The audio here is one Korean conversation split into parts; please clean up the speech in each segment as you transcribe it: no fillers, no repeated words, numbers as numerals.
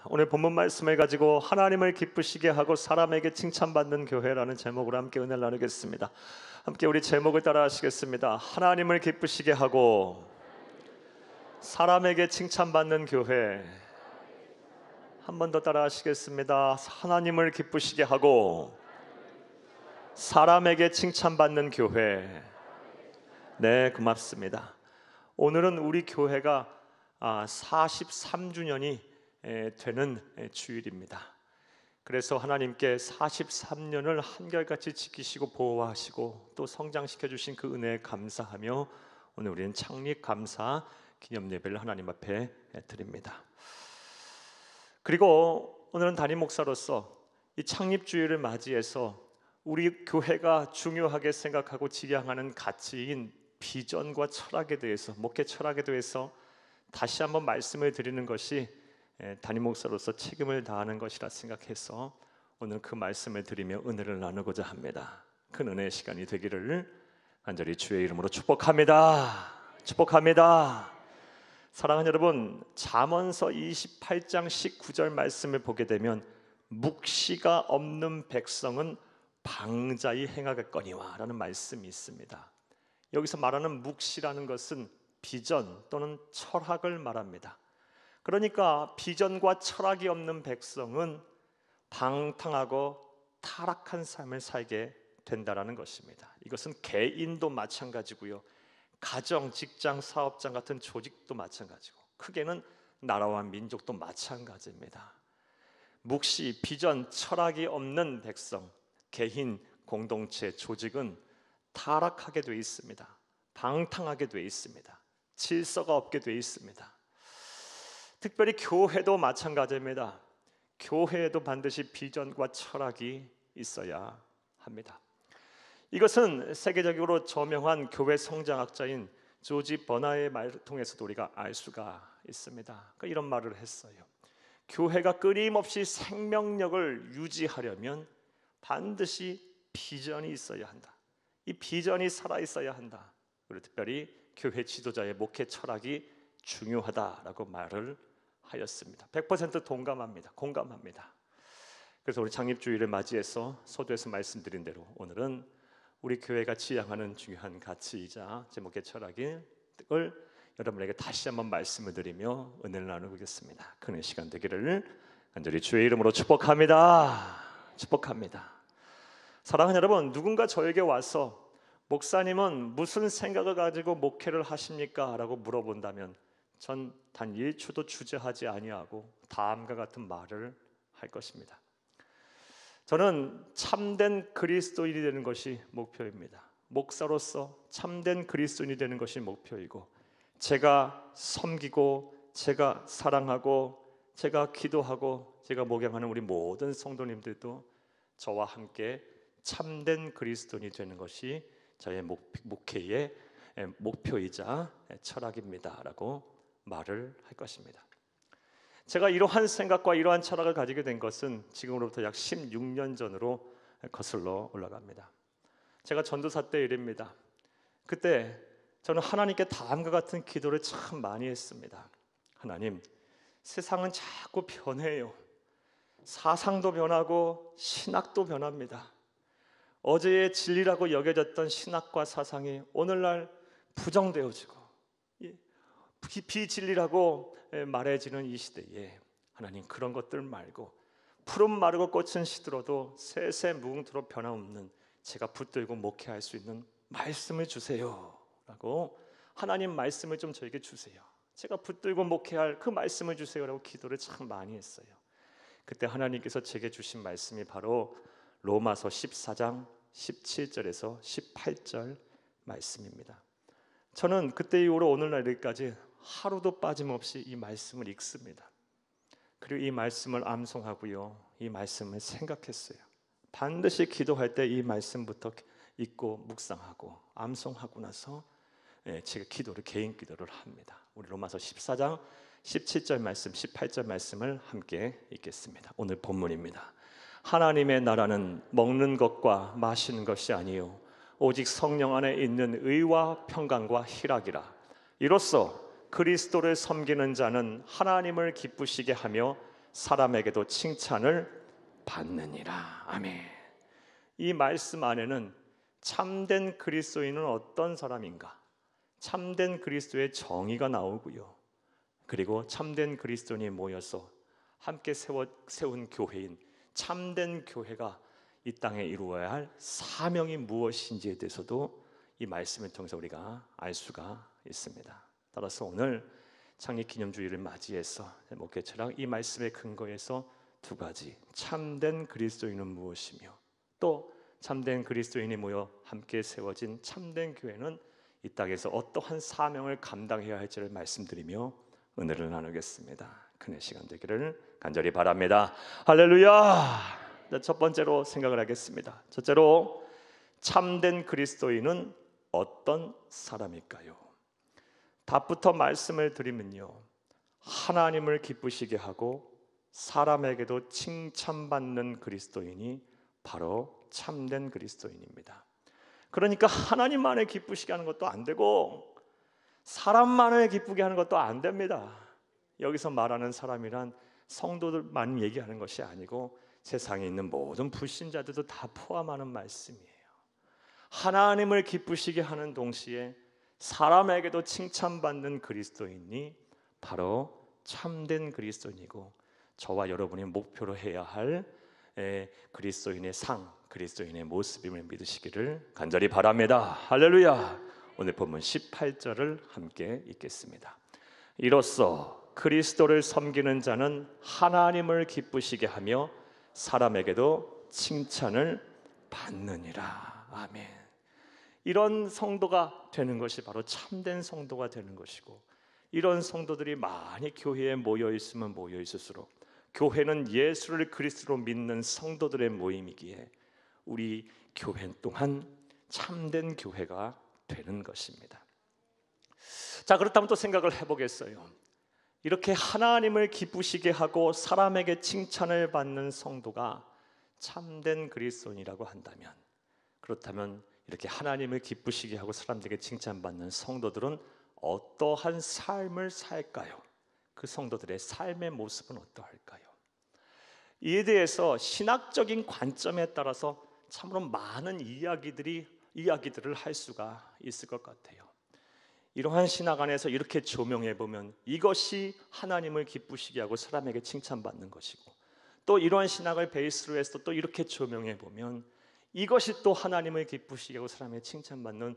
오늘 본문 말씀을 가지고 하나님을 기쁘시게 하고 사람에게 칭찬받는 교회라는 제목으로 함께 은혜를 나누겠습니다. 함께 우리 제목을 따라 하시겠습니다. 하나님을 기쁘시게 하고 사람에게 칭찬받는 교회. 한 번 더 따라 하시겠습니다. 하나님을 기쁘시게 하고 사람에게 칭찬받는 교회. 네, 고맙습니다. 오늘은 우리 교회가 43주년이 되는 주일입니다. 그래서 하나님께 43년을 한결같이 지키시고 보호하시고 또 성장시켜 주신 그 은혜에 감사하며 오늘 우리는 창립 감사 기념 예배를 하나님 앞에 드립니다. 그리고 오늘은 담임 목사로서 이 창립 주일을 맞이해서 우리 교회가 중요하게 생각하고 지향하는 가치인 비전과 철학에 대해서, 목회 철학에 대해서 다시 한번 말씀을 드리는 것이 담임 목사로서 책임을 다하는 것이라 생각해서 오늘 그 말씀을 드리며 은혜를 나누고자 합니다. 큰 은혜의 시간이 되기를 간절히 주의 이름으로 축복합니다. 축복합니다. 사랑하는 여러분, 잠언서 28장 19절 말씀을 보게 되면 묵시가 없는 백성은 방자히 행하겠거니와 라는 말씀이 있습니다. 여기서 말하는 묵시라는 것은 비전 또는 철학을 말합니다. 그러니까 비전과 철학이 없는 백성은 방탕하고 타락한 삶을 살게 된다라는 것입니다. 이것은 개인도 마찬가지고요, 가정, 직장, 사업장 같은 조직도 마찬가지고 크게는 나라와 민족도 마찬가지입니다. 묵시, 비전, 철학이 없는 백성, 개인, 공동체, 조직은 타락하게 되어 있습니다. 방탕하게 되어 있습니다. 질서가 없게 되어 있습니다. 특별히 교회도 마찬가지입니다. 교회에도 반드시 비전과 철학이 있어야 합니다. 이것은 세계적으로 저명한 교회 성장학자인 조지 버나의 말을 통해서도 우리가 알 수가 있습니다. 그러니까 이런 말을 했어요. 교회가 끊임없이 생명력을 유지하려면 반드시 비전이 있어야 한다. 이 비전이 살아 있어야 한다. 그리고 특별히 교회 지도자의 목회 철학이 중요하다라고 말을 하였습니다. 100% 동감합니다. 공감합니다. 그래서 우리 창립주일을 맞이해서 서두에서 말씀드린 대로 오늘은 우리 교회가 지향하는 중요한 가치이자 제 목회 철학을 여러분에게 다시 한번 말씀을 드리며 은혜를 나누겠습니다. 큰 시간 되기를 간절히 주의 이름으로 축복합니다. 축복합니다. 사랑하는 여러분, 누군가 저에게 와서 목사님은 무슨 생각을 가지고 목회를 하십니까? 라고 물어본다면 전 단 1초도 주저하지 아니하고 다음과 같은 말을 할 것입니다. 저는 참된 그리스도인이 되는 것이 목표입니다. 목사로서 참된 그리스도인이 되는 것이 목표이고, 제가 섬기고 제가 사랑하고 제가 기도하고 제가 목양하는 우리 모든 성도님들도 저와 함께 참된 그리스도인이 되는 것이 저의 목회의 목표이자 철학입니다라고 말을 할 것입니다. 제가 이러한 생각과 이러한 철학을 가지게 된 것은 지금으로부터 약 16년 전으로 거슬러 올라갑니다. 제가 전도사 때 일입니다. 그때 저는 하나님께 다음과 같은 기도를 참 많이 했습니다. 하나님, 세상은 자꾸 변해요. 사상도 변하고 신학도 변합니다. 어제의 진리라고 여겨졌던 신학과 사상이 오늘날 부정되어지고 비진리라고 말해지는 이 시대에 하나님, 그런 것들 말고 푸른 마르고 꽃은 시들어도 새새 무궁토록 변함없는 제가 붙들고 목회할 수 있는 말씀을 주세요 라고, 하나님 말씀을 좀 저에게 주세요. 제가 붙들고 목회할 그 말씀을 주세요 라고 기도를 참 많이 했어요. 그때 하나님께서 제게 주신 말씀이 바로 로마서 14장 17절에서 18절 말씀입니다. 저는 그때 이후로 오늘날까지 하루도 빠짐없이 이 말씀을 읽습니다. 그리고 이 말씀을 암송하고요, 이 말씀을 생각했어요. 반드시 기도할 때 이 말씀부터 읽고 묵상하고 암송하고 나서 제가 개인 기도를 합니다. 우리 로마서 14장 17절 말씀, 18절 말씀을 함께 읽겠습니다. 오늘 본문입니다. 하나님의 나라는 먹는 것과 마시는 것이 아니요 오직 성령 안에 있는 의와 평강과 희락이라. 이로써 그리스도를 섬기는 자는 하나님을 기쁘시게 하며 사람에게도 칭찬을 받느니라. 아멘. 이 말씀 안에는 참된 그리스도인은 어떤 사람인가, 참된 그리스도의 정의가 나오고요, 그리고 참된 그리스도인이 모여서 함께 세운 교회인 참된 교회가 이 땅에 이루어야 할 사명이 무엇인지에 대해서도 이 말씀을 통해서 우리가 알 수가 있습니다. 따라서 오늘 창립기념주일을 맞이해서 목회 철학 이 말씀의 근거에서 두 가지, 참된 그리스도인은 무엇이며 또 참된 그리스도인이 모여 함께 세워진 참된 교회는 이 땅에서 어떠한 사명을 감당해야 할지를 말씀드리며 은혜를 나누겠습니다. 큰의 시간 되기를 간절히 바랍니다. 할렐루야. 첫 번째로 생각을 하겠습니다. 첫째로, 참된 그리스도인은 어떤 사람일까요? 답부터 말씀을 드리면요, 하나님을 기쁘시게 하고 사람에게도 칭찬받는 그리스도인이 바로 참된 그리스도인입니다. 그러니까 하나님만을 기쁘시게 하는 것도 안 되고 사람만을 기쁘게 하는 것도 안 됩니다. 여기서 말하는 사람이란 성도들만 얘기하는 것이 아니고 세상에 있는 모든 불신자들도 다 포함하는 말씀이에요. 하나님을 기쁘시게 하는 동시에 사람에게도 칭찬받는 그리스도인이 바로 참된 그리스도인이고 저와 여러분이 목표로 해야 할 그리스도인의 상, 그리스도인의 모습임을 믿으시기를 간절히 바랍니다. 할렐루야. 오늘 본문 18절을 함께 읽겠습니다. 이로써 그리스도를 섬기는 자는 하나님을 기쁘시게 하며 사람에게도 칭찬을 받느니라. 아멘. 이런 성도가 되는 것이 바로 참된 성도가 되는 것이고, 이런 성도들이 많이 교회에 모여 있으면 모여 있을수록 교회는 예수를 그리스도로 믿는 성도들의 모임이기에 우리 교회 또한 참된 교회가 되는 것입니다. 자, 그렇다면 또 생각을 해보겠어요. 이렇게 하나님을 기쁘시게 하고 사람에게 칭찬을 받는 성도가 참된 그리스도인이라고 한다면, 그렇다면 이렇게 하나님을 기쁘시게 하고 사람들에게 칭찬받는 성도들은 어떠한 삶을 살까요? 그 성도들의 삶의 모습은 어떠할까요? 이에 대해서 신학적인 관점에 따라서 참으로 많은 이야기들을 할 수가 있을 것 같아요. 이러한 신학 안에서 이렇게 조명해 보면 이것이 하나님을 기쁘시게 하고 사람에게 칭찬받는 것이고, 또 이러한 신학을 베이스로 해서 또 이렇게 조명해 보면 이것이 또 하나님을 기쁘시게 하고 사람에게 칭찬받는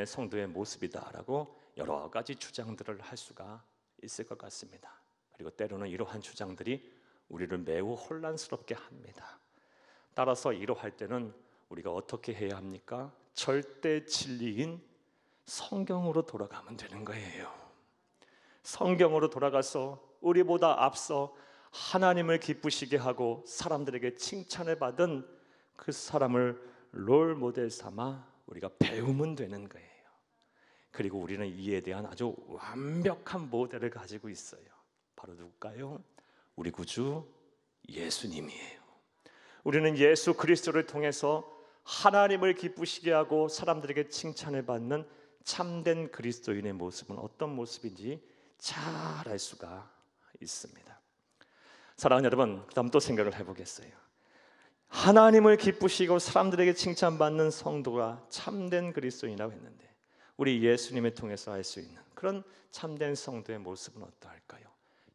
성도의 모습이다라고 여러 가지 주장들을 할 수가 있을 것 같습니다. 그리고 때로는 이러한 주장들이 우리를 매우 혼란스럽게 합니다. 따라서 이러할 때는 우리가 어떻게 해야 합니까? 절대 진리인 성경으로 돌아가면 되는 거예요. 성경으로 돌아가서 우리보다 앞서 하나님을 기쁘시게 하고 사람들에게 칭찬을 받은 그 사람을 롤 모델 삼아 우리가 배우면 되는 거예요. 그리고 우리는 이에 대한 아주 완벽한 모델을 가지고 있어요. 바로 누굴까요? 우리 구주 예수님이에요. 우리는 예수 그리스도를 통해서 하나님을 기쁘시게 하고 사람들에게 칭찬을 받는 참된 그리스도인의 모습은 어떤 모습인지 잘 알 수가 있습니다. 사랑하는 여러분, 그다음 또 생각을 해보겠어요. 하나님을 기쁘시고 사람들에게 칭찬받는 성도가 참된 그리스도인이라고 했는데, 우리 예수님을 통해서 알 수 있는 그런 참된 성도의 모습은 어떠할까요?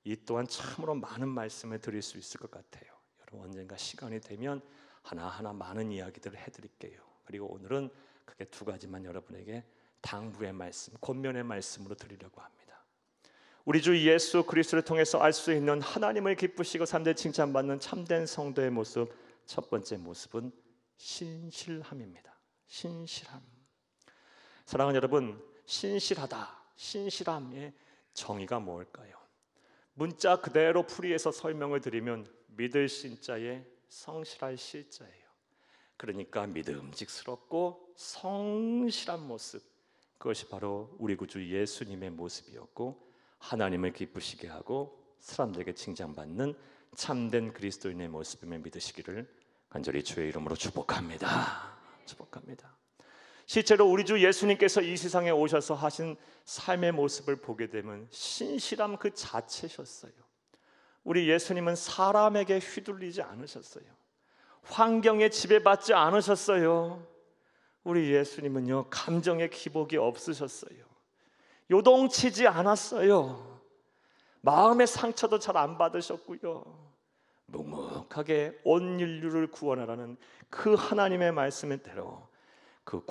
이 또한 참으로 많은 말씀을 드릴 수 있을 것 같아요. 여러분, 언젠가 시간이 되면 하나하나 많은 이야기들을 해드릴게요. 그리고 오늘은 크게 두 가지만 여러분에게 당부의 말씀, 권면의 말씀으로 드리려고 합니다. 우리 주 예수 그리스도를 통해서 알 수 있는 하나님을 기쁘시고 사람들의 칭찬받는 참된 성도의 모습, 첫 번째 모습은 신실함입니다. 신실함. 사랑하는 여러분, 신실하다, 신실함의 정의가 뭘까요? 문자 그대로 풀이해서 설명을 드리면 믿을 신자에 성실할 실자예요. 그러니까 믿음직스럽고 성실한 모습, 그것이 바로 우리 구주 예수님의 모습이었고, 하나님을 기쁘시게 하고 사람들에게 칭찬받는 참된 그리스도인의 모습임을 믿으시기를 간절히 주의 이름으로 축복합니다. 축복합니다. 실제로 우리 주 예수님께서 이 세상에 오셔서 하신 삶의 모습을 보게 되면 신실함 그 자체셨어요. 우리 예수님은 사람에게 휘둘리지 않으셨어요. 환경에 지배받지 않으셨어요. 우리 예수님은요, 감정의 기복이 없으셨어요. 요동치지 않았어요. 마음의 상처도 잘 안 받으셨고요. 묵묵하게 온 인류를 구원하라는 그 하나님의 말씀대로 그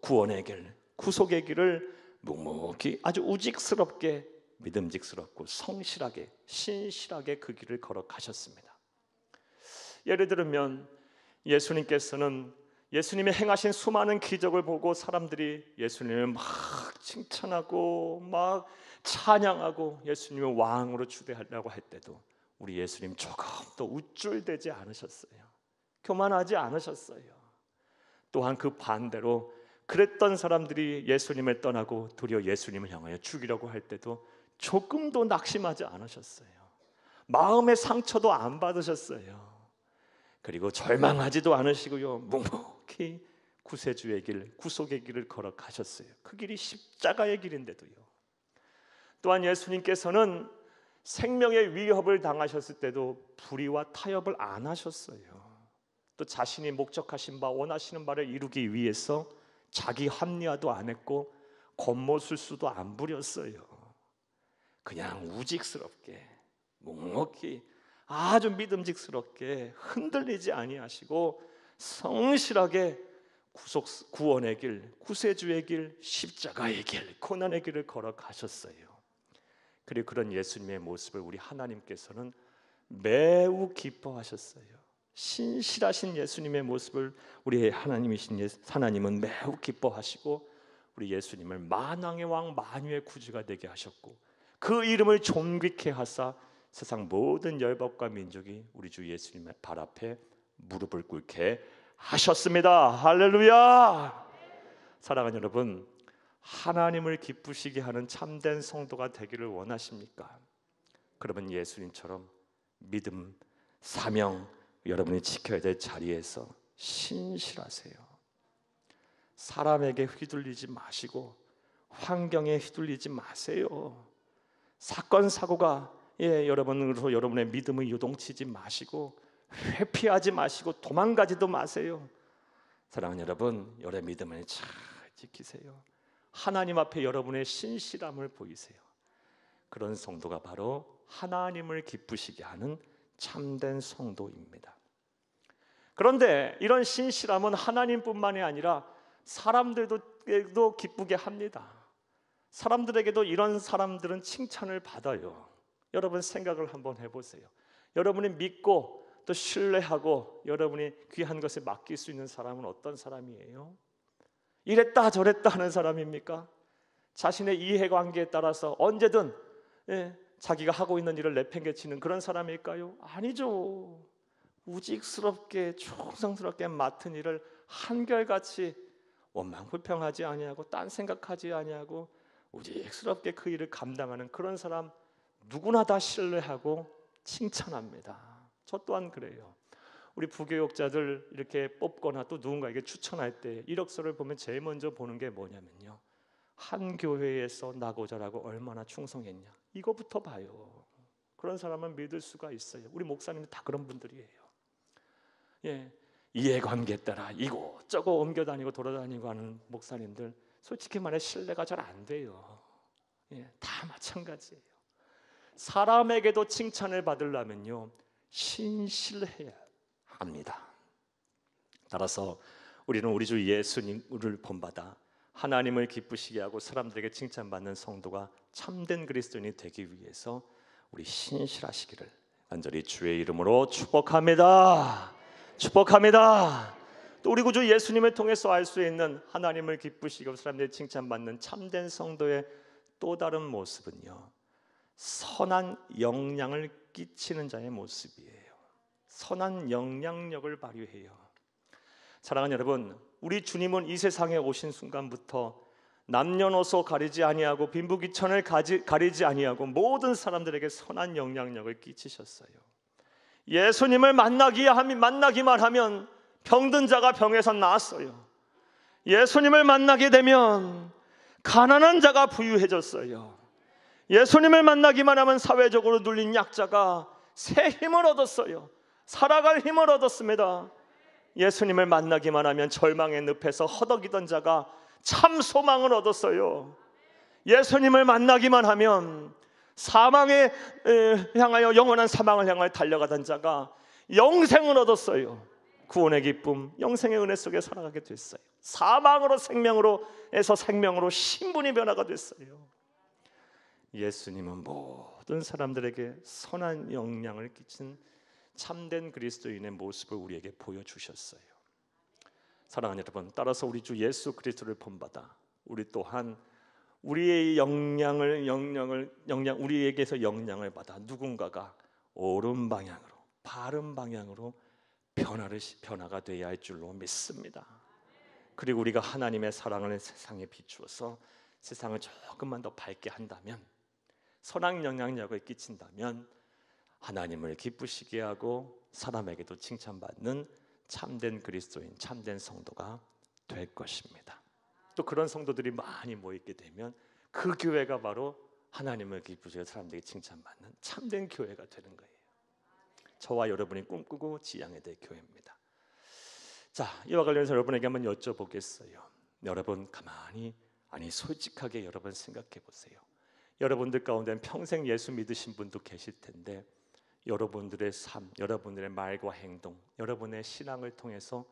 구원의 길, 구속의 길을 묵묵히 아주 우직스럽게 믿음직스럽고 성실하게 신실하게 그 길을 걸어가셨습니다. 예를 들면 예수님께서는 예수님이 행하신 수많은 기적을 보고 사람들이 예수님을 막 칭찬하고 막 찬양하고 예수님을 왕으로 추대하려고 할 때도 우리 예수님 조금 더 우쭐대지 않으셨어요. 교만하지 않으셨어요. 또한 그 반대로 그랬던 사람들이 예수님을 떠나고 도리어 예수님을 향하여 죽이려고 할 때도 조금도 낙심하지 않으셨어요. 마음의 상처도 안 받으셨어요. 그리고 절망하지도 않으시고요, 묵묵히 구세주의 길, 구속의 길을 걸어가셨어요. 그 길이 십자가의 길인데도요. 또한 예수님께서는 생명의 위협을 당하셨을 때도 불의와 타협을 안 하셨어요. 또 자신이 목적하신 바, 원하시는 바를 이루기 위해서 자기 합리화도 안 했고 겉모술수도 안 부렸어요. 그냥 우직스럽게 묵묵히 아주 믿음직스럽게 흔들리지 아니하시고 성실하게 구원의 길, 구세주의 길, 십자가의 길, 고난의 길을 걸어가셨어요. 그리고 그런 예수님의 모습을 우리 하나님께서는 매우 기뻐하셨어요. 신실하신 예수님의 모습을 우리 하나님이신 하나님은 매우 기뻐하시고 우리 예수님을 만왕의 왕 만유의 구주가 되게 하셨고 그 이름을 존귀케 하사 세상 모든 열법과 민족이 우리 주 예수님의 발 앞에 무릎을 꿇게 하셨습니다. 할렐루야. 사랑하는 여러분, 하나님을 기쁘시게 하는 참된 성도가 되기를 원하십니까? 그러면 예수님처럼 믿음, 사명, 여러분이 지켜야 될 자리에서 신실하세요. 사람에게 휘둘리지 마시고 환경에 휘둘리지 마세요. 사건 사고가 여러분으로 여러분의 믿음을 요동치지 마시고 회피하지 마시고 도망가지도 마세요. 사랑하는 여러분, 여러분의 믿음을 잘 지키세요. 하나님 앞에 여러분의 신실함을 보이세요. 그런 성도가 바로 하나님을 기쁘시게 하는 참된 성도입니다. 그런데 이런 신실함은 하나님뿐만이 아니라 사람들도 기쁘게 합니다. 사람들에게도 이런 사람들은 칭찬을 받아요. 여러분 생각을 한번 해보세요. 여러분이 믿고 또 신뢰하고 여러분이 귀한 것을 맡길 수 있는 사람은 어떤 사람이에요? 이랬다 저랬다 하는 사람입니까? 자신의 이해관계에 따라서 언제든 자기가 하고 있는 일을 내팽개치는 그런 사람일까요? 아니죠. 우직스럽게 충성스럽게 맡은 일을 한결같이 원망불평하지 아니하고 딴 생각하지 아니하고 우직스럽게 그 일을 감당하는 그런 사람 누구나 다 신뢰하고 칭찬합니다. 저 또한 그래요. 우리 부교육자들 이렇게 뽑거나 또 누군가에게 추천할 때 이력서를 보면 제일 먼저 보는 게 뭐냐면요, 한 교회에서 나고 자라고 얼마나 충성했냐, 이거부터 봐요. 그런 사람은 믿을 수가 있어요. 우리 목사님이 다 그런 분들이에요. 이해관계에 따라 이곳저곳 옮겨다니고 돌아다니고 하는 목사님들 솔직히 말해 신뢰가 잘 안 돼요. 다 마찬가지예요. 사람에게도 칭찬을 받으려면요 신실해야 합니다. 따라서 우리는 우리 주 예수님을 본받아 하나님을 기쁘시게 하고 사람들에게 칭찬받는 성도가 참된 그리스도인이 되기 위해서 우리 신실하시기를 간절히 주의 이름으로 축복합니다. 축복합니다. 또 우리 구주 예수님을 통해서 알 수 있는 하나님을 기쁘시고 사람들이 칭찬받는 참된 성도의 또 다른 모습은요, 선한 영향을 끼치는 자의 모습이에요. 선한 영향력을 발휘해요. 사랑하는 여러분, 우리 주님은 이 세상에 오신 순간부터 남녀노소 가리지 아니하고 빈부귀천을 가리지 아니하고 모든 사람들에게 선한 영향력을 끼치셨어요. 예수님을 만나기만 하면 병든 자가 병에서 나았어요. 예수님을 만나게 되면 가난한 자가 부유해졌어요. 예수님을 만나기만 하면 사회적으로 눌린 약자가 새 힘을 얻었어요. 살아갈 힘을 얻었습니다. 예수님을 만나기만 하면 절망의 늪에서 허덕이던 자가 참 소망을 얻었어요. 예수님을 만나기만 하면 사망에 향하여 영원한 사망을 향하여 달려가던 자가 영생을 얻었어요. 구원의 기쁨, 영생의 은혜 속에 살아가게 됐어요. 사망으로 생명으로에서 생명으로 신분이 변화가 됐어요. 예수님은 모든 사람들에게 선한 영향을 끼친 참된 그리스도인의 모습을 우리에게 보여주셨어요. 사랑하는 여러분, 따라서 우리 주 예수 그리스도를 본받아 우리 또한 우리의 우리에게서 영향을 받아 누군가가 옳은 방향으로, 바른 방향으로 변화가 되어야 할 줄로 믿습니다. 그리고 우리가 하나님의 사랑을 세상에 비추어서 세상을 조금만 더 밝게 한다면, 선한 영향력을 끼친다면 하나님을 기쁘시게 하고 사람에게도 칭찬받는 참된 그리스도인, 참된 성도가 될 것입니다. 또 그런 성도들이 많이 모이게 되면 그 교회가 바로 하나님을 기쁘시게 사람들에게 칭찬받는 참된 교회가 되는 거예요. 저와 여러분이 꿈꾸고 지향해야 될 교회입니다. 자, 이와 관련해서 여러분에게 한번 여쭤보겠어요. 여러분 가만히, 솔직하게 여러분 생각해 보세요. 여러분들 가운데는 평생 예수 믿으신 분도 계실 텐데 여러분들의 삶, 여러분들의 말과 행동, 여러분의 신앙을 통해서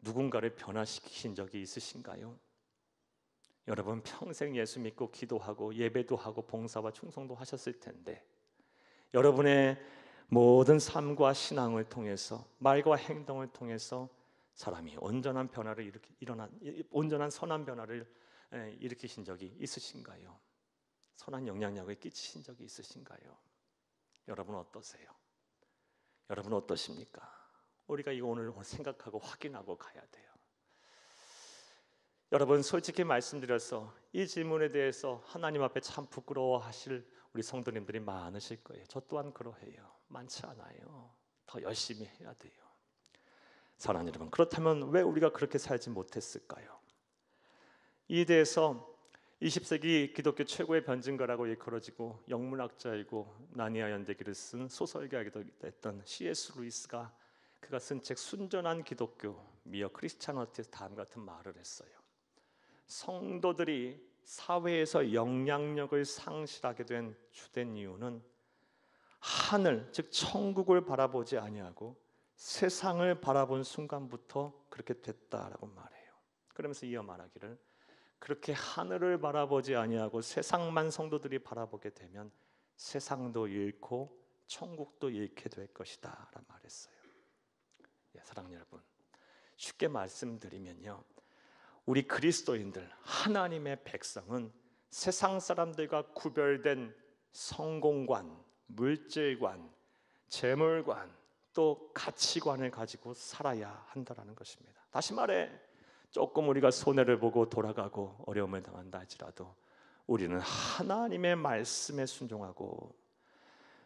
누군가를 변화시키신 적이 있으신가요? 여러분 평생 예수 믿고 기도하고 예배도 하고 봉사와 충성도 하셨을 텐데 여러분의 모든 삶과 신앙을 통해서, 말과 행동을 통해서 사람이 온전한 변화를 온전한 선한 변화를 일으키신 적이 있으신가요? 선한 영향력을 끼치신 적이 있으신가요? 여러분 어떠세요? 여러분 어떠십니까? 우리가 이거 오늘 생각하고 확인하고 가야 돼요. 여러분 솔직히 말씀드려서 이 질문에 대해서 하나님 앞에 참 부끄러워하실 우리 성도님들이 많으실 거예요. 저 또한 그러해요. 많지 않아요. 더 열심히 해야 돼요. 사랑하는 여러분, 그렇다면 왜 우리가 그렇게 살지 못했을까요? 이에 대해서 20세기 기독교 최고의 변증가라고 일컬어지고 영문학자이고 나니아 연대기를 쓴 소설가이기도 했던 C.S. 루이스가 그가 쓴 책 순전한 기독교 미어 크리스찬어티에서 다음 같은 말을 했어요. 성도들이 사회에서 영향력을 상실하게 된 주된 이유는 하늘, 즉 천국을 바라보지 아니하고 세상을 바라본 순간부터 그렇게 됐다라고 말해요. 그러면서 이어 말하기를 그렇게 하늘을 바라보지 아니하고 세상만 성도들이 바라보게 되면 세상도 잃고 천국도 잃게 될 것이다 라고 말했어요. 사랑하는 여러분, 쉽게 말씀드리면요, 우리 그리스도인들, 하나님의 백성은 세상 사람들과 구별된 성공관, 물질관, 재물관, 또 가치관을 가지고 살아야 한다는 것입니다. 다시 말해 조금 우리가 손해를 보고 돌아가고 어려움을 당한다 할지라도 우리는 하나님의 말씀에 순종하고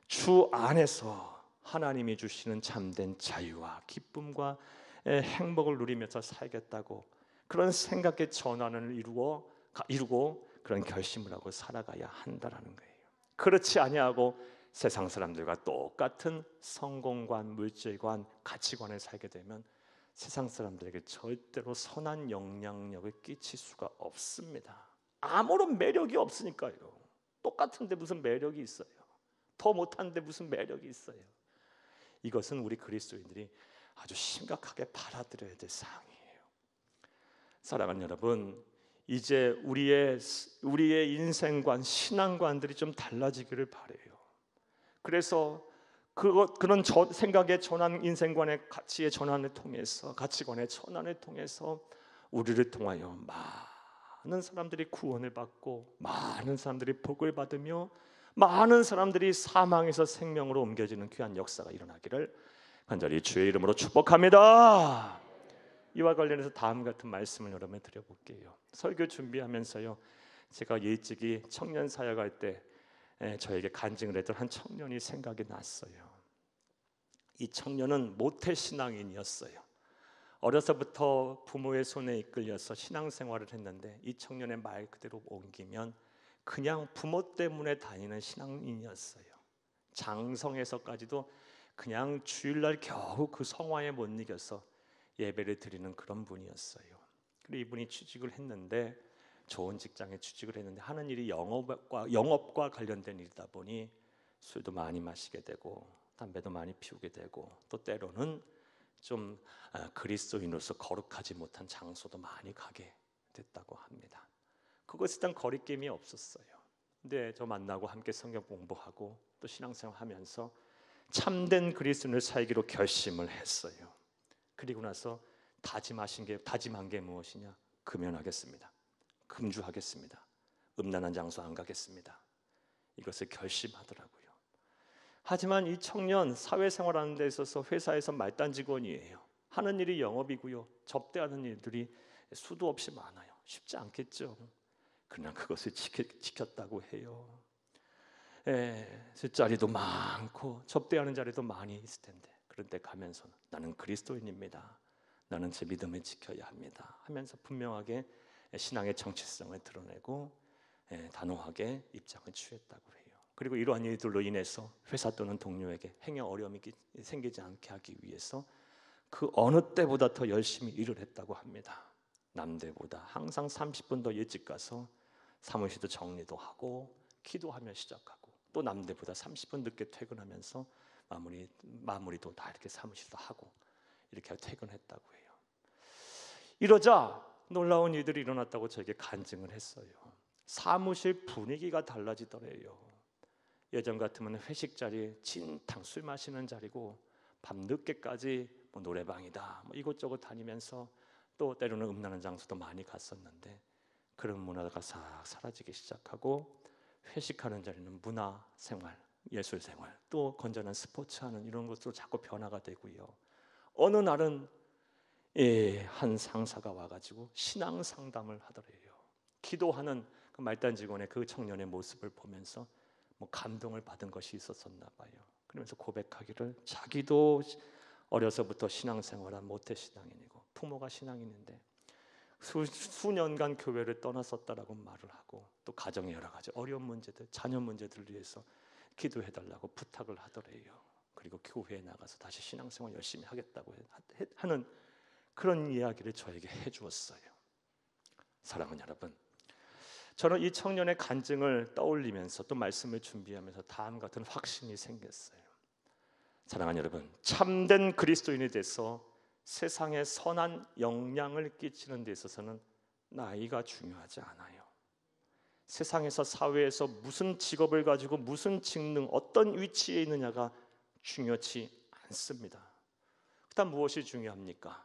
주 안에서 하나님이 주시는 참된 자유와 기쁨과 행복을 누리면서 살겠다고 그런 생각의 전환을 이루고 그런 결심을 하고 살아가야 한다라는 거예요. 그렇지 아니하고 세상 사람들과 똑같은 성공관, 물질관, 가치관을 살게 되면 세상 사람들에게 절대로 선한 영향력을 끼칠 수가 없습니다. 아무런 매력이 없으니까요. 똑같은데 무슨 매력이 있어요? 더 못하는데 무슨 매력이 있어요? 이것은 우리 그리스도인들이 아주 심각하게 받아들여야 될 사항이에요. 사랑하는 여러분, 이제 우리의 인생관, 신앙관들이 좀 달라지기를 바라요. 그래서 그런 생각의 전환, 인생관의 가치의 전환을 통해서, 가치관의 전환을 통해서 우리를 통하여 많은 사람들이 구원을 받고 많은 사람들이 복을 받으며 많은 사람들이 사망에서 생명으로 옮겨지는 귀한 역사가 일어나기를 간절히 주의 이름으로 축복합니다. 이와 관련해서 다음 같은 말씀을 여러분에 드려볼게요. 설교 준비하면서요, 제가 일찍이 청년 사역할 때 저에게 간증을 했던 한 청년이 생각이 났어요. 이 청년은 모태신앙인이었어요. 어려서부터 부모의 손에 이끌려서 신앙생활을 했는데 이 청년의 말 그대로 옮기면 그냥 부모 때문에 다니는 신앙인이었어요. 장성에서까지도 그냥 주일날 겨우 그 성화에 못 이겨서 예배를 드리는 그런 분이었어요. 그리고 이분이 취직을 했는데 좋은 직장에 취직을 했는데 하는 일이 영업과 관련된 일이다 보니 술도 많이 마시게 되고 담배도 많이 피우게 되고 또 때로는 좀 그리스도인으로서 거룩하지 못한 장소도 많이 가게 됐다고 합니다. 그것에 대한 거리낌이 없었어요. 근데 저 만나고 함께 성경 공부하고 또 신앙생활하면서 참된 그리스도인을 살기로 결심을 했어요. 그리고 나서 다짐한 게 무엇이냐? 금연하겠습니다. 금주하겠습니다. 음란한 장소 안 가겠습니다. 이것을 결심하더라고요. 하지만 이 청년 사회생활하는 데 있어서 회사에서 말단 직원이에요. 하는 일이 영업이고요. 접대하는 일들이 수도 없이 많아요. 쉽지 않겠죠. 그러나 그것을 지켰다고 해요. 술자리도 많고 접대하는 자리도 많이 있을 텐데 그런 데 가면서 나는 그리스도인입니다. 나는 제 믿음을 지켜야 합니다 하면서 분명하게 신앙의 정체성을 드러내고 단호하게 입장을 취했다고 해요. 그리고 이러한 일들로 인해서 회사 또는 동료에게 행여 어려움이 생기지 않게 하기 위해서 그 어느 때보다 더 열심히 일을 했다고 합니다. 남들보다 항상 30분 더 일찍 가서 사무실도 정리도 하고 기도하며 시작하고 또 남들보다 30분 늦게 퇴근하면서 마무리도 다 이렇게 사무실도 하고 이렇게 퇴근했다고 해요. 이러자 놀라운 일들이 일어났다고 저에게 간증을 했어요. 사무실 분위기가 달라지더래요. 예전 같으면 회식 자리 진탕 술 마시는 자리고 밤 늦게까지 노래방이다 이곳저곳 다니면서 또 때로는 음란한 장소도 많이 갔었는데 그런 문화가 싹 사라지기 시작하고 회식하는 자리는 문화생활, 예술생활 또 건전한 스포츠하는 이런 것으로 자꾸 변화가 되고요. 어느 날은 한 상사가 와가지고 신앙 상담을 하더래요. 기도하는 그 말단 직원의 그 청년의 모습을 보면서 감동을 받은 것이 있었었나 봐요. 그러면서 고백하기를 자기도 어려서부터 신앙생활한 모태신앙인이고 부모가 신앙인인데 수년간 교회를 떠났었다라고 말을 하고 또 가정의 여러 가지 어려운 문제들, 자녀 문제들을 위해서 기도해달라고 부탁을 하더래요. 그리고 교회에 나가서 다시 신앙생활 열심히 하겠다고 하는 그런 이야기를 저에게 해주었어요. 사랑하는 여러분, 저는 이 청년의 간증을 떠올리면서 또 말씀을 준비하면서 다음 같은 확신이 생겼어요. 사랑하는 여러분, 참된 그리스도인이 돼서 세상에 선한 영향을 끼치는 데 있어서는 나이가 중요하지 않아요. 세상에서 사회에서 무슨 직업을 가지고 무슨 직능, 어떤 위치에 있느냐가 중요치 않습니다. 그다음 무엇이 중요합니까?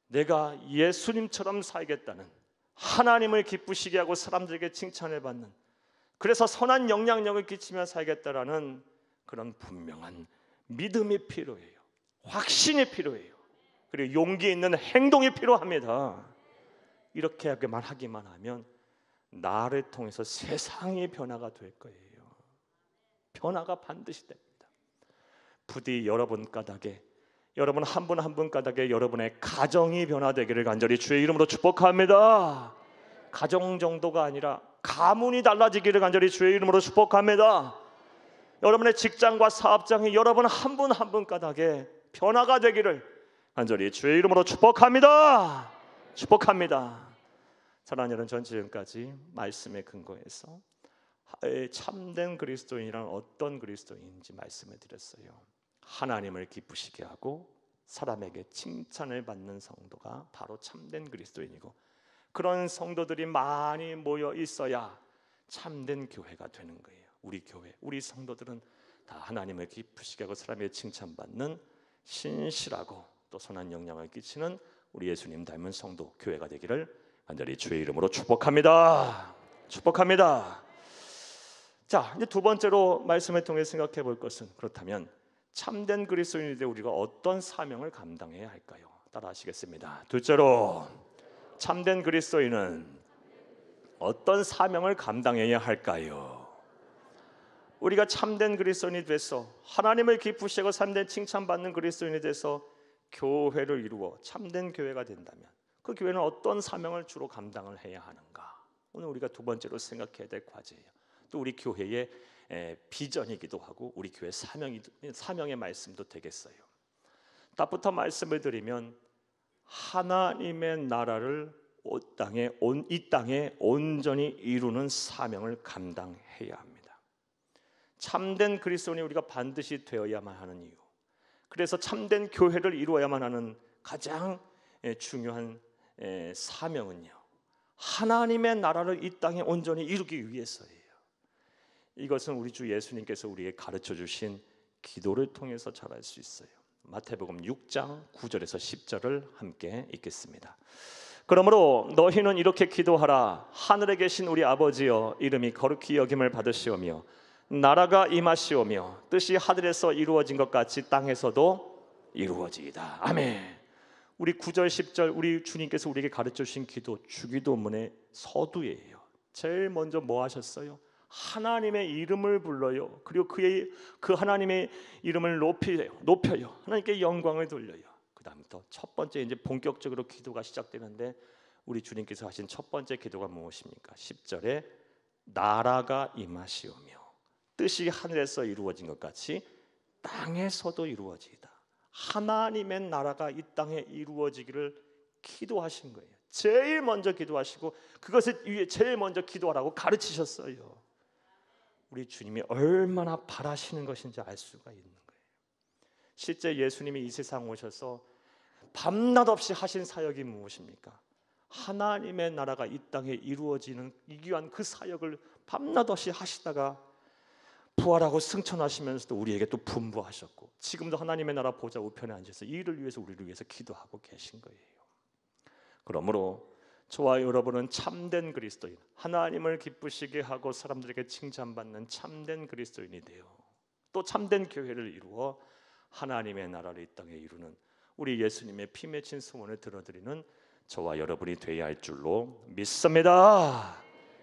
내가 예수님처럼 살겠다는, 하나님을 기쁘시게 하고 사람들에게 칭찬을 받는, 그래서 선한 영향력을 끼치며 살겠다라는 그런 분명한 믿음이 필요해요. 확신이 필요해요. 그리고 용기 있는 행동이 필요합니다. 이렇게 하기만 하면 나를 통해서 세상이 변화가 될 거예요. 변화가 반드시 됩니다. 부디 여러분 까닭에, 여러분 한 분 한 분 까닭에 여러분의 가정이 변화되기를 간절히 주의 이름으로 축복합니다. 가정 정도가 아니라 가문이 달라지기를 간절히 주의 이름으로 축복합니다. 여러분의 직장과 사업장이 여러분 한 분 한 분 까닭에 변화가 되기를 간절히 주의 이름으로 축복합니다. 축복합니다. 사랑하는 여러분, 전 지금까지 말씀에 근거해서 참된 그리스도인이란 어떤 그리스도인인지 말씀을 드렸어요. 하나님을 기쁘시게 하고 사람에게 칭찬을 받는 성도가 바로 참된 그리스도인이고, 그런 성도들이 많이 모여 있어야 참된 교회가 되는 거예요. 우리 교회, 우리 성도들은 다 하나님을 기쁘시게 하고 사람에게 칭찬받는 신실하고 또 선한 영향을 끼치는 우리 예수님 닮은 성도 교회가 되기를 간절히 주의 이름으로 축복합니다. 축복합니다. 자, 이제 두 번째로 말씀을 통해 생각해 볼 것은, 그렇다면 참된 그리스도인이 되 우리가 어떤 사명을 감당해야 할까요? 따라 하시겠습니다. 둘째로, 참된 그리스도인은 어떤 사명을 감당해야 할까요? 우리가 참된 그리스도인이 돼서 하나님을 기쁘시고 참된 칭찬받는 그리스도인이 돼서 교회를 이루어 참된 교회가 된다면 그 교회는 어떤 사명을 주로 감당을 해야 하는가? 오늘 우리가 두 번째로 생각해야 될 과제예요. 또 우리 교회의 비전이기도 하고 우리 교회 사명의 말씀도 되겠어요. 답부터 말씀을 드리면 하나님의 나라를 이 땅에 온전히 이루는 사명을 감당해야 합니다. 참된 그리스도인이 우리가 반드시 되어야만 하는 이유, 그래서 참된 교회를 이루어야만 하는 가장 중요한 사명은요, 하나님의 나라를 이 땅에 온전히 이루기 위해서예요. 이것은 우리 주 예수님께서 우리에게 가르쳐 주신 기도를 통해서 잘할 수 있어요. 마태복음 6장 9절에서 10절을 함께 읽겠습니다. 그러므로 너희는 이렇게 기도하라. 하늘에 계신 우리 아버지여, 이름이 거룩히 여김을 받으시오며 나라가 임하시오며 뜻이 하늘에서 이루어진 것 같이 땅에서도 이루어지이다. 아멘. 우리 9절 10절 우리 주님께서 우리에게 가르쳐 주신 기도, 주기도문의 서두예요. 제일 먼저 뭐 하셨어요? 하나님의 이름을 불러요. 그리고 그 하나님의 이름을 높여요. 하나님께 영광을 돌려요. 그 다음부터 첫 번째 이제 본격적으로 기도가 시작되는데 우리 주님께서 하신 첫 번째 기도가 무엇입니까? 10절에 나라가 임하시오며 뜻이 하늘에서 이루어진 것 같이 땅에서도 이루어지이다. 하나님의 나라가 이 땅에 이루어지기를 기도하신 거예요. 제일 먼저 기도하시고 그것을 위해 제일 먼저 기도하라고 가르치셨어요. 우리 주님이 얼마나 바라시는 것인지 알 수가 있는 거예요. 실제 예수님이 이 세상 오셔서 밤낮 없이 하신 사역이 무엇입니까? 하나님의 나라가 이 땅에 이루어지는 이 귀한 그 사역을 밤낮 없이 하시다가 부활하고 승천하시면서도 우리에게 또 분부하셨고 지금도 하나님의 나라 보좌 우편에 앉아서 이 일을 위해서 우리를 위해서 기도하고 계신 거예요. 그러므로 저와 여러분은 참된 그리스도인, 하나님을 기쁘시게 하고 사람들에게 칭찬받는 참된 그리스도인이 되어 또 참된 교회를 이루어 하나님의 나라를 이 땅에 이루는 우리 예수님의 피 맺힌 소원을 들어드리는 저와 여러분이 되어야 할 줄로 믿습니다.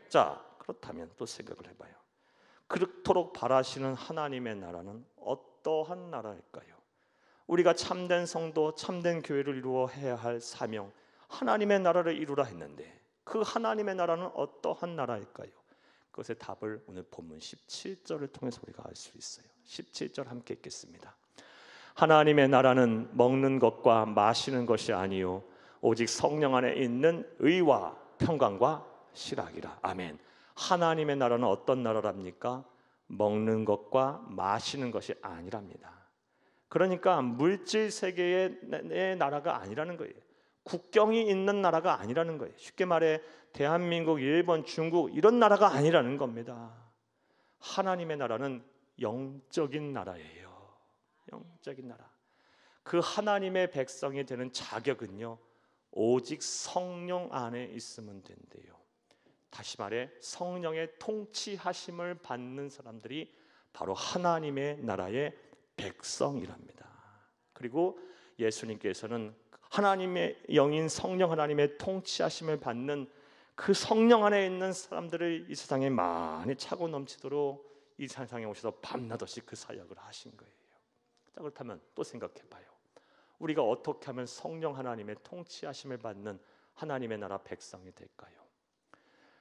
자, 그렇다면 또 생각을 해봐요. 그렇도록 바라시는 하나님의 나라는 어떠한 나라일까요? 우리가 참된 성도, 참된 교회를 이루어 해야 할 사명, 하나님의 나라를 이루라 했는데 그 하나님의 나라는 어떠한 나라일까요? 그것의 답을 오늘 본문 17절을 통해서 우리가 알 수 있어요. 17절 함께 읽겠습니다. 하나님의 나라는 먹는 것과 마시는 것이 아니요 오직 성령 안에 있는 의와 평강과 실학이라. 아멘. 하나님의 나라는 어떤 나라랍니까? 먹는 것과 마시는 것이 아니랍니다. 그러니까 물질 세계의 나라가 아니라는 거예요. 국경이 있는 나라가 아니라는 거예요. 쉽게 말해 대한민국, 일본, 중국 이런 나라가 아니라는 겁니다. 하나님의 나라는 영적인 나라예요. 영적인 나라. 그 하나님의 백성이 되는 자격은요, 오직 성령 안에 있으면 된대요. 다시 말해 성령의 통치하심을 받는 사람들이 바로 하나님의 나라의 백성이랍니다. 그리고 예수님께서는 하나님의 영인 성령 하나님의 통치하심을 받는 그 성령 안에 있는 사람들을 이 세상에 많이 차고 넘치도록 이 세상에 오셔서 밤낮 없이 그 사역을 하신 거예요. 자, 그렇다면 또 생각해봐요. 우리가 어떻게 하면 성령 하나님의 통치하심을 받는 하나님의 나라 백성이 될까요?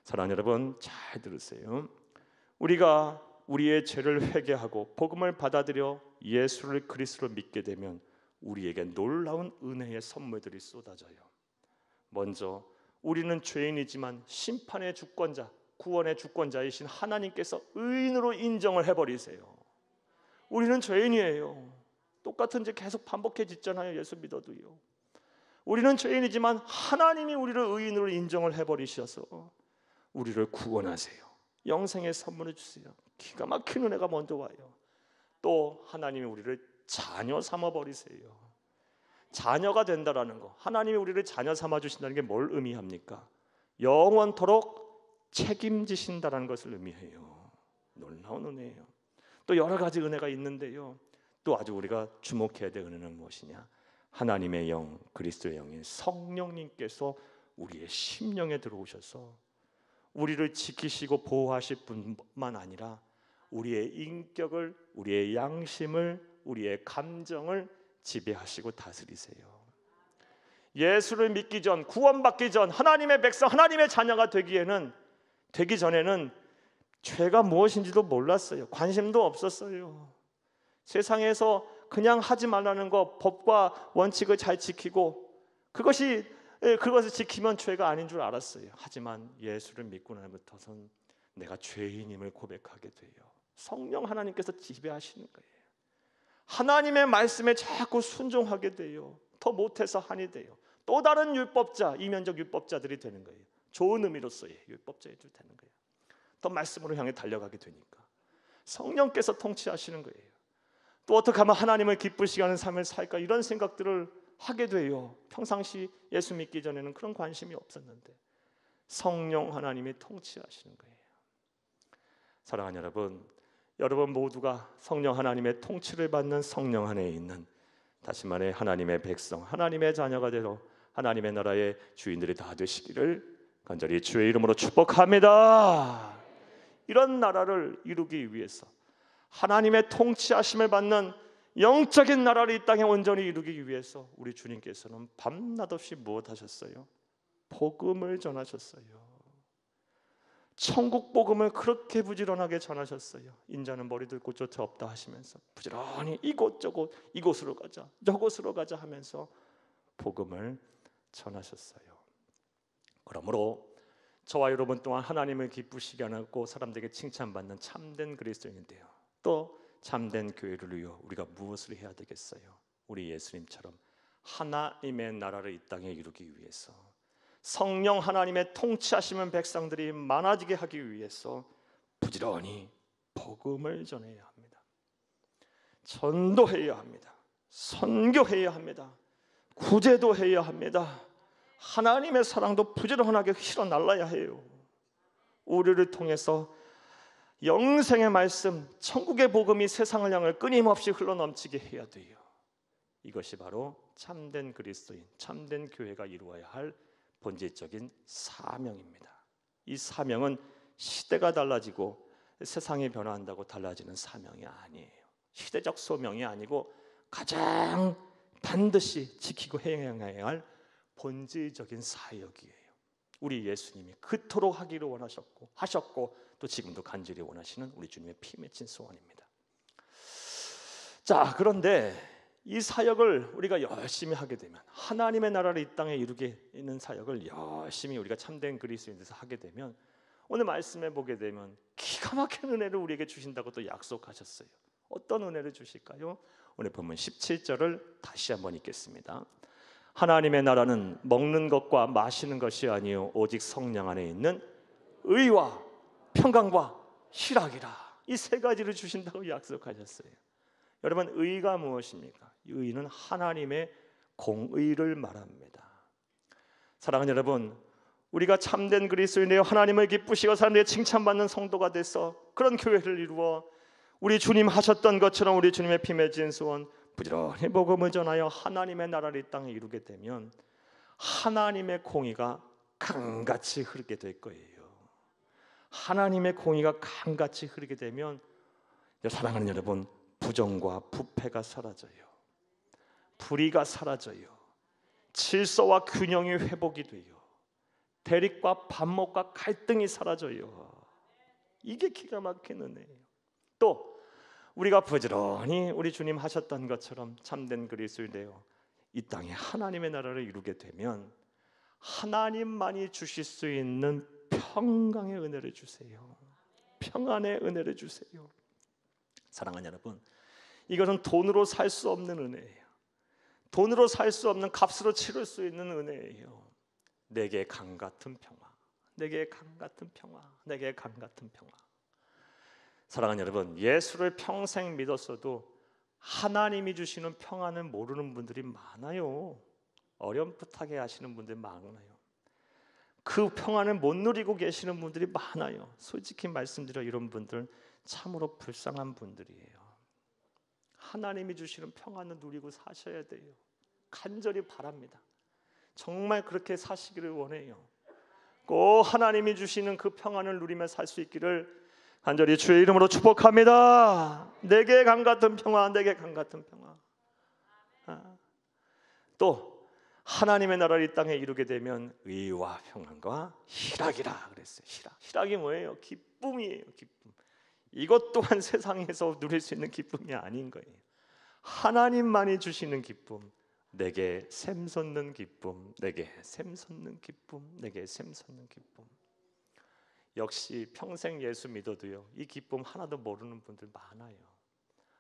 사랑하는 여러분, 잘 들으세요. 우리가 우리의 죄를 회개하고 복음을 받아들여 예수를 그리스도로 믿게 되면 우리에게 놀라운 은혜의 선물들이 쏟아져요. 먼저 우리는 죄인이지만 심판의 주권자, 구원의 주권자이신 하나님께서 의인으로 인정을 해버리세요. 우리는 죄인이에요. 똑같은 죄 계속 반복해지잖아요. 예수 믿어도요. 우리는 죄인이지만 하나님이 우리를 의인으로 인정을 해버리셔서 우리를 구원하세요. 영생의 선물을 주세요. 기가 막힌 은혜가 먼저 와요. 또 하나님이 우리를 자녀 삼아버리세요. 자녀가 된다라는 거, 하나님이 우리를 자녀 삼아주신다는 게 뭘 의미합니까? 영원토록 책임지신다라는 것을 의미해요. 놀라운 은혜예요. 또 여러 가지 은혜가 있는데요, 또 아주 우리가 주목해야 될 은혜는 무엇이냐? 하나님의 영, 그리스도의 영인 성령님께서 우리의 심령에 들어오셔서 우리를 지키시고 보호하실 뿐만 아니라 우리의 인격을, 우리의 양심을, 우리의 감정을 지배하시고 다스리세요. 예수를 믿기 전, 구원받기 전 하나님의 백성, 하나님의 자녀가 되기 전에는 죄가 무엇인지도 몰랐어요. 관심도 없었어요. 세상에서 그냥 하지 말라는 거, 법과 원칙을 잘 지키고 그것을 지키면 죄가 아닌 줄 알았어요. 하지만 예수를 믿고 나부터는 내가 죄인임을 고백하게 돼요. 성령 하나님께서 지배하시는 거예요. 하나님의 말씀에 자꾸 순종하게 돼요. 더 못해서 한이 돼요. 또 다른 율법자, 이면적 율법자들이 되는 거예요. 좋은 의미로서의 율법자들이 되는 거예요. 더 말씀으로 향해 달려가게 되니까 성령께서 통치하시는 거예요. 또 어떻게 하면 하나님을 기쁘시게 하는 삶을 살까, 이런 생각들을 하게 돼요. 평상시 예수 믿기 전에는 그런 관심이 없었는데 성령 하나님이 통치하시는 거예요. 사랑하는 여러분 모두가 성령 하나님의 통치를 받는 성령 안에 있는, 다시 말해 하나님의 백성, 하나님의 자녀가 되어 하나님의 나라의 주인들이 다 되시기를 간절히 주의 이름으로 축복합니다. 이런 나라를 이루기 위해서, 하나님의 통치하심을 받는 영적인 나라를 이 땅에 온전히 이루기 위해서 우리 주님께서는 밤낮 없이 무엇하셨어요? 복음을 전하셨어요. 천국 복음을 그렇게 부지런하게 전하셨어요. 인자는 머리들 곳조차 없다 하시면서 부지런히 이곳저곳, 이곳으로 가자 저곳으로 가자 하면서 복음을 전하셨어요. 그러므로 저와 여러분 또한 하나님을 기쁘시게 하고 사람들에게 칭찬받는 참된 그리스도인인데요, 또 참된 교회를 위해 우리가 무엇을 해야 되겠어요? 우리 예수님처럼 하나님의 나라를 이 땅에 이루기 위해서, 성령 하나님의 통치하시는 백성들이 많아지게 하기 위해서 부지런히 복음을 전해야 합니다. 전도해야 합니다. 선교해야 합니다. 구제도 해야 합니다. 하나님의 사랑도 부지런하게 휘어날라야 해요. 우리를 통해서 영생의 말씀, 천국의 복음이 세상을 향해 끊임없이 흘러넘치게 해야 돼요. 이것이 바로 참된 그리스도인, 참된 교회가 이루어야 할 본질적인 사명입니다. 이 사명은 시대가 달라지고 세상이 변화한다고 달라지는 사명이 아니에요. 시대적 소명이 아니고 가장 반드시 지키고 행해야 할 본질적인 사역이에요. 우리 예수님이 그토록 하기를 하셨고 또 지금도 간절히 원하시는 우리 주님의 피 맺힌 소원입니다. 자, 그런데 이 사역을 우리가 열심히 하게 되면, 하나님의 나라를 이 땅에 이루게 있는 사역을 열심히 우리가 참된 그리스도인에서 하게 되면, 오늘 말씀해 보게 되면 기가 막힌 은혜를 우리에게 주신다고 또 약속하셨어요. 어떤 은혜를 주실까요? 오늘 본문 17절을 다시 한번 읽겠습니다. 하나님의 나라는 먹는 것과 마시는 것이 아니요 오직 성령 안에 있는 의와 평강과 희락이라. 이 세 가지를 주신다고 약속하셨어요. 여러분, 의가 무엇입니까? 의는 하나님의 공의를 말합니다. 사랑하는 여러분, 우리가 참된 그리스도인이요 하나님을 기쁘시고 사람들에게 칭찬받는 성도가 돼서 그런 교회를 이루어 우리 주님 하셨던 것처럼 우리 주님의 피 맺은 소원 부지런히 복음을 전하여 하나님의 나라를 이 땅에 이루게 되면 하나님의 공의가 강같이 흐르게 될 거예요. 하나님의 공의가 강같이 흐르게 되면, 사랑하는 여러분, 부정과 부패가 사라져요. 불의가 사라져요. 질서와 균형이 회복이 돼요. 대립과 반목과 갈등이 사라져요. 이게 기가 막힌 은혜예요. 또 우리가 부지런히 우리 주님 하셨던 것처럼 참된 그리스도인이 되어 이 땅에 하나님의 나라를 이루게 되면 하나님만이 주실 수 있는 평강의 은혜를 주세요. 평안의 은혜를 주세요. 사랑하는 여러분, 이것은 돈으로 살 수 없는 은혜예요. 돈으로 살 수 없는, 값으로 치를 수 있는 은혜예요. 내게 강 같은 평화, 내게 강 같은 평화, 내게 강 같은 평화. 사랑하는 여러분, 예수를 평생 믿었어도 하나님이 주시는 평안을 모르는 분들이 많아요. 어렴풋하게 하시는 분들이 많아요. 그 평안을 못 누리고 계시는 분들이 많아요. 솔직히 말씀드려 이런 분들은 참으로 불쌍한 분들이에요. 하나님이 주시는 평안을 누리고 사셔야 돼요. 간절히 바랍니다. 정말 그렇게 사시기를 원해요. 꼭 하나님이 주시는 그 평안을 누리며 살 수 있기를 간절히 주의 이름으로 축복합니다. 내게 강 같은 평화, 내게 강 같은 평화. 또 하나님의 나라를 이 땅에 이루게 되면 의와 평안과 희락이라 그랬어요. 희락이 뭐예요? 기쁨이에요. 기쁨. 이것 또한 세상에서 누릴 수 있는 기쁨이 아닌 거예요. 하나님만이 주시는 기쁨, 내게 샘솟는 기쁨, 내게 샘솟는 기쁨, 내게 샘솟는 기쁨. 역시 평생 예수 믿어도요, 이 기쁨 하나도 모르는 분들 많아요.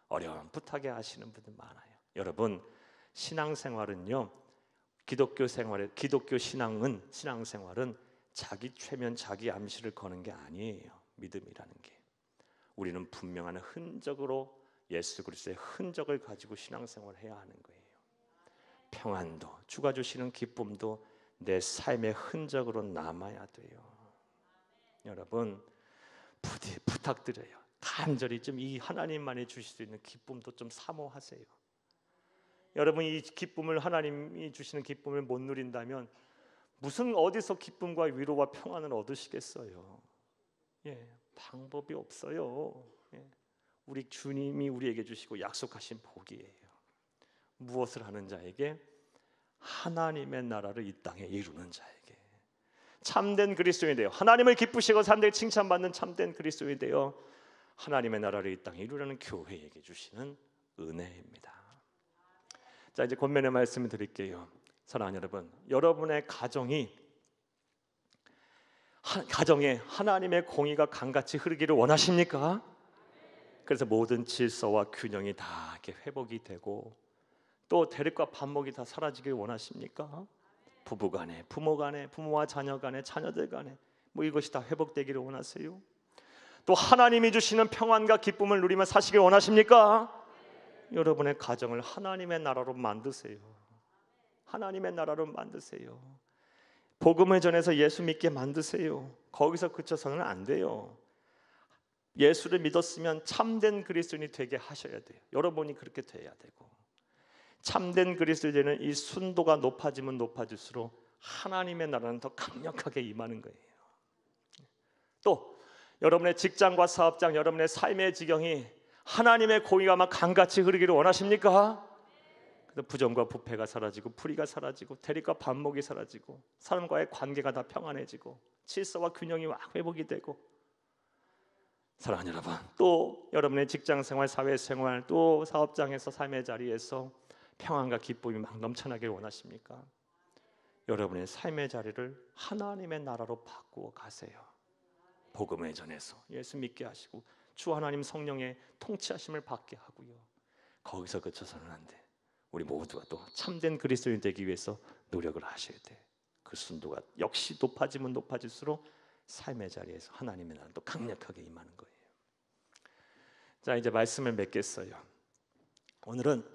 어렴풋하게 아시는 분들 많아요. 여러분, 신앙생활은요, 기독교 신앙생활은 자기 최면 자기 암시를 거는 게 아니에요. 믿음이라는 게 우리는 분명한 흔적으로 예수 그리스도의 흔적을 가지고 신앙생활을 해야 하는 거예요. 평안도, 주가 주시는 기쁨도 내 삶의 흔적으로 남아야 돼요. 여러분, 부디 부탁드려요. 간절히 좀 이 하나님만이 주실 수 있는 기쁨도 좀 사모하세요. 여러분, 이 기쁨을, 하나님이 주시는 기쁨을 못 누린다면 무슨 어디서 기쁨과 위로와 평안을 얻으시겠어요? 예, 방법이 없어요. 예, 우리 주님이 우리에게 주시고 약속하신 복이에요. 무엇을 하는 자에게? 하나님의 나라를 이 땅에 이루는 자에게. 참된 그리스도인이 되어 하나님을 기쁘시고 사람들이 칭찬받는 참된 그리스도인이 되어 하나님의 나라를 이 땅에 이루려는 교회에게 주시는 은혜입니다. 자, 이제 권면의 말씀을 드릴게요. 사랑하는 여러분, 여러분의 가정에 하나님의 공의가 강같이 흐르기를 원하십니까? 그래서 모든 질서와 균형이 다 이렇게 회복이 되고 또 대립과 반목이 다 사라지길 원하십니까? 부부간에, 부모간에, 부모와 자녀간에, 자녀들 간에 뭐 이것이 다 회복되기를 원하세요? 또 하나님이 주시는 평안과 기쁨을 누리며 사시길 원하십니까? 여러분의 가정을 하나님의 나라로 만드세요. 하나님의 나라로 만드세요. 복음을 전해서 예수 믿게 만드세요. 거기서 그쳐서는 안 돼요. 예수를 믿었으면 참된 그리스도인이 되게 하셔야 돼요. 여러분이 그렇게 돼야 되고, 참된 그리스도인은 이 순도가 높아지면 높아질수록 하나님의 나라는 더 강력하게 임하는 거예요. 또 여러분의 직장과 사업장, 여러분의 삶의 지경이 하나님의 공의가 강같이 흐르기를 원하십니까? 부정과 부패가 사라지고 불의가 사라지고 대립과 반목이 사라지고 사람과의 관계가 다 평안해지고 질서와 균형이 회복이 되고, 사랑하는 여러분, 또 여러분의 직장생활, 사회생활, 또 사업장에서 삶의 자리에서 평안과 기쁨이 넘쳐나길 원하십니까? 여러분의 삶의 자리를 하나님의 나라로 바꾸어 가세요. 복음을 전해서 예수 믿게 하시고 주 하나님 성령의 통치하심을 받게 하고요. 거기서 그쳐서는 안 돼. 우리 모두가 또 참된 그리스도인 되기 위해서 노력을 하셔야 돼. 그 순도가 역시 높아지면 높아질수록 삶의 자리에서 하나님의 나라도 강력하게 임하는 거예요. 자, 이제 말씀을 맺겠어요. 오늘은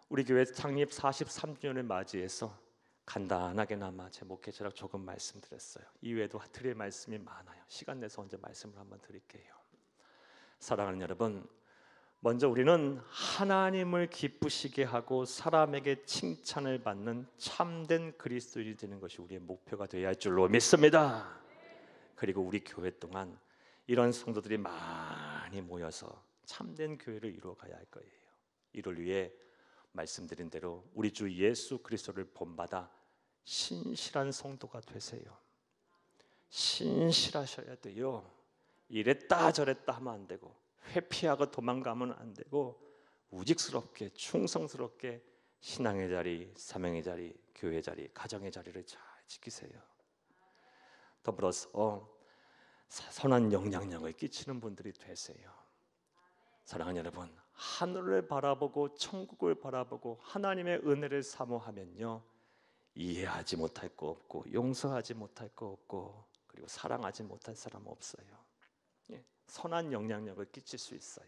우리 교회 창립 43주년을 맞이해서 간단하게나마 제 목회자랑 조금 말씀드렸어요. 이외에도 드릴 말씀이 많아요. 시간 내서 언제 말씀을 한번 드릴게요. 사랑하는 여러분, 먼저 우리는 하나님을 기쁘시게 하고 사람에게 칭찬을 받는 참된 그리스도인이 되는 것이 우리의 목표가 되어야 할 줄로 믿습니다. 그리고 우리 교회 동안 이런 성도들이 많이 모여서 참된 교회를 이루어가야 할 거예요. 이를 위해 말씀드린 대로 우리 주 예수 그리스도를 본받아 신실한 성도가 되세요. 신실하셔야 돼요. 이랬다 저랬다 하면 안 되고, 회피하고 도망가면 안 되고, 우직스럽게 충성스럽게 신앙의 자리, 사명의 자리, 교회의 자리, 가정의 자리를 잘 지키세요. 더불어서 선한 영향력을 끼치는 분들이 되세요. 사랑하는 여러분, 하늘을 바라보고 천국을 바라보고 하나님의 은혜를 사모하면요, 이해하지 못할 거 없고 용서하지 못할 거 없고 그리고 사랑하지 못할 사람 없어요. 선한 영향력을 끼칠 수 있어요.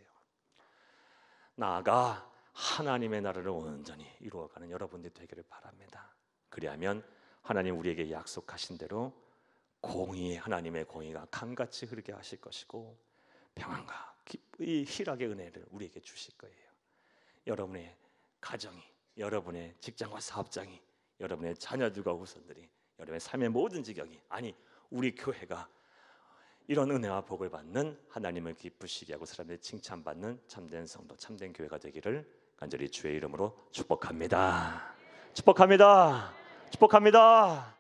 나아가 하나님의 나라를 온전히 이루어가는 여러분들이 되기를 바랍니다. 그리하면 하나님 우리에게 약속하신 대로 하나님의 공의가 강같이 흐르게 하실 것이고 평안과 이 희락의 은혜를 우리에게 주실 거예요. 여러분의 가정이, 여러분의 직장과 사업장이, 여러분의 자녀들과 후손들이, 여러분의 삶의 모든 지경이, 아니 우리 교회가 이런 은혜와 복을 받는, 하나님을 기쁘시게 하고 사람들이 칭찬받는 참된 성도, 참된 교회가 되기를 간절히 주의 이름으로 축복합니다. 축복합니다. 축복합니다.